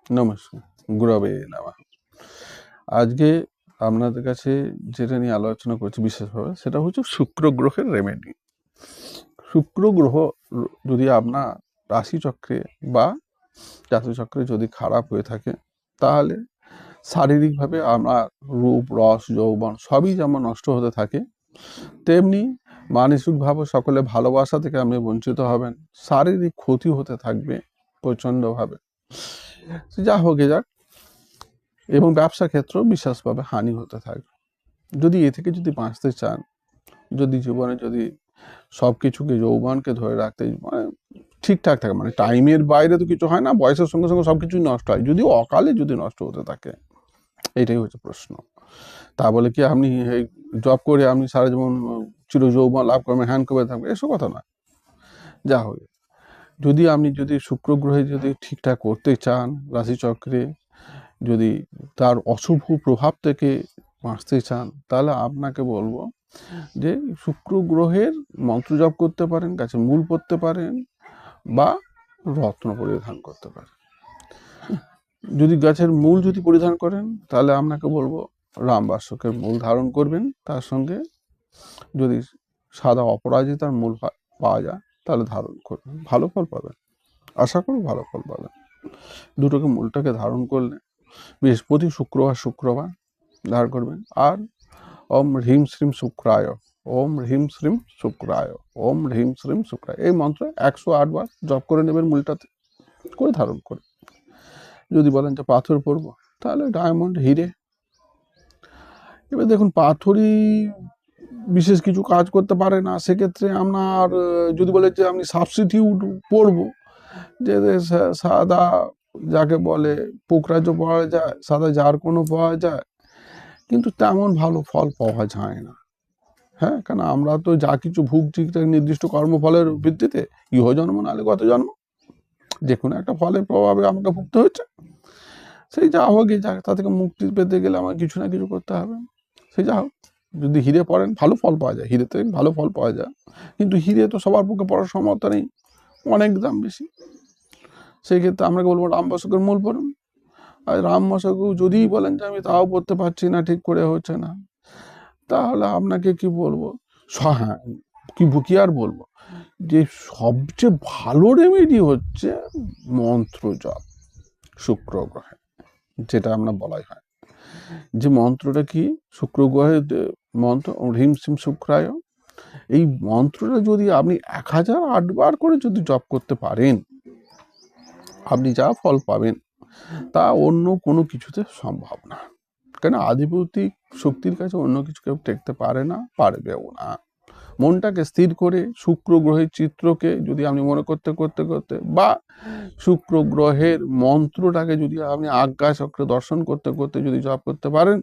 নমস্কার। গুরবে নমঃ। আজকে আপনাদের কাছে যেটা নিয়ে আলোচনা করছি বিশেষভাবে, সেটা হচ্ছে শুক্র গ্রহের রেমেডি। শুক্র গ্রহ যদি আপনার রাশিচক্রে বা জাতচক্রে যদি খারাপ হয়ে থাকে, তাহলে শারীরিকভাবে আপনার রূপ, রস, যৌবন সবই যেমন নষ্ট হতে থাকে, তেমনি মানসিকভাবে সকলে ভালোবাসা থেকে আপনি বঞ্চিত হবেন, শারীরিক ক্ষতি হতে থাকবে প্রচণ্ডভাবে। যা হোক যাক, এবং ব্যবসা ক্ষেত্র বিশেষভাবে হানি হতে থাকবে। যদি এ থেকে যদি বাঁচতে চান, যদি জীবনে যদি সব কিছুকে যৌবনকে ধরে রাখতে মানে ঠিকঠাক থাকে, মানে টাইমের বাইরে তো কিছু হয় না, বয়সের সঙ্গে সঙ্গে সব কিছুই নষ্ট হয়, যদি অকালে যদি নষ্ট হতে থাকে, এইটাই হচ্ছে প্রশ্ন। তা বলে কি আপনি এই জব করে আপনি সারা জীবন চির যৌবন লাভ করবেন, হ্যান্ড করে থাকবেন, এসব কথা না। যা হবে, যদি আপনি যদি শুক্র গ্রহে যদি ঠিকঠাক করতে চান, রাশিচক্রে যদি তার অশুভ প্রভাব থেকে বাঁচতে চান, তাহলে আপনাকে বলবো যে শুক্র গ্রহের মন্ত্র জপ করতে পারেন, গাছের মূল পড়তে পারেন, বা রত্ন পরিধান করতে পারেন। যদি গাছের মূল যদি পরিধান করেন, তাহলে আপনাকে বলবো রামবাসকের মূল ধারণ করবেন, তার সঙ্গে যদি সাদা অপরাজিতার মূল পাওয়া যায় তাহলে ধারণ করবেন, ভালো ফল পাবেন, আশা করি ভালো ফল পাবেন। দুটোকে মূলটাকে ধারণ করলে বৃহস্পতি শুক্রবার ধারণ করবেন। আর ওম হ্রিম শ্রীম শুক্রায়, ওম হ্রিম শ্রীম শুক্রায়, ওম হ্রিম শ্রীম শুক্রায়, এই মন্ত্র 108 বার জপ করে নেবেন মূলটাতে, করে ধারণ করে। যদি বলেন যে পাথর পরবো, তাহলে ডায়মন্ড, হিরে। এবার দেখুন, পাথরই বিশেষ কিছু কাজ করতে পারে না, সেক্ষেত্রে আপনার যদি বলে যে আমি সাবস্টিটিউট পড়বো, যে সাদা যাকে বলে পোকরাজও পাওয়া যায়, সাদা যার কোনো পাওয়া যায়, কিন্তু তেমন ভালো ফল পাওয়া যায় না। হ্যাঁ, কেন আমরা তো যা কিছু ভুগছি নির্দিষ্ট কর্মফলের ভিত্তিতে, ইহজন্ম নাহলে গত জন্ম, যে কোনো একটা ফলের প্রভাবে আমাকে ভুগতে হচ্ছে। সেই যা হোক, তা থেকে মুক্তি পেতে গেলে আমার কিছু না কিছু করতে হবে। সেই যা হোক, যদি হিরে পড়েন ভালো ফল পাওয়া যায়, হিরেতে ভালো ফল পাওয়া যায়, কিন্তু হিরে তো সবার পক্ষে পড়ার ক্ষমতা নেই, অনেক দাম বেশি। সেই ক্ষেত্রে আমরা বলবো রামবাসকের মূল পড়ুন। আর রামবাসকেও যদি বলেন যে আমি তাও পড়তে পারছি না, ঠিক করে হচ্ছে না, তাহলে আপনাকে কি বলবো, হ্যাঁ, কি আর বলবো, যে সবচেয়ে ভালো রেমেডি হচ্ছে মন্ত্র জপ শুক্র গ্রহে, যেটা আমরা বলাই হয় যে মন্ত্রটা কি, শুক্র গ্রহের মন্ত্র হ্রিম শ্রীম শুক্রায়, এই মন্ত্রটা যদি আপনি 1008 বার করে যদি জপ করতে পারেন, আপনি যা ফল পাবেন তা অন্য কোনো কিছুতে সম্ভব না। কেন, আধিপত্যিক শক্তির কাছে অন্য কিছু কেউ টেকতে পারে না, পারবেও না। মনটাকে স্থির করে শুক্র গ্রহের চিত্রকে যদি আপনি মনে করতে করতে করতে, বা শুক্র গ্রহের মন্ত্রটাকে যদি আপনি আজ্ঞা চক্রে দর্শন করতে করতে যদি জপ করতে পারেন,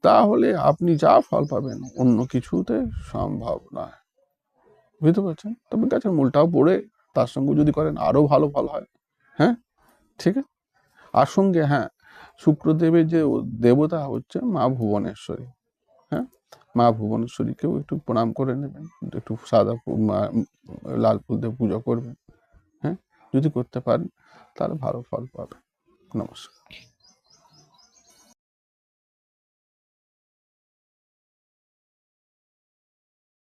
তাহলে আপনি যা ফল পাবেন অন্য কিছুতে সম্ভব নয়। বুঝতে পারছেন? তবে গাছের মূলটাও পড়ে তার সঙ্গে যদি করেন আরো ভালো ফল হয়। হ্যাঁ, ঠিক আছে। আর সঙ্গে হ্যাঁ, শুক্রদেবের যে দেবতা হচ্ছে মা ভুবনেশ্বরী। হ্যাঁ, মা ভুবনেশ্বরীকেও একটু প্রণাম করে নেবেন, একটু সাদা লাল ফুল দিয়ে পুজো করবেন। হ্যাঁ, যদি করতে পারেন তাহলে ভালো ফল পাবেন। নমস্কার।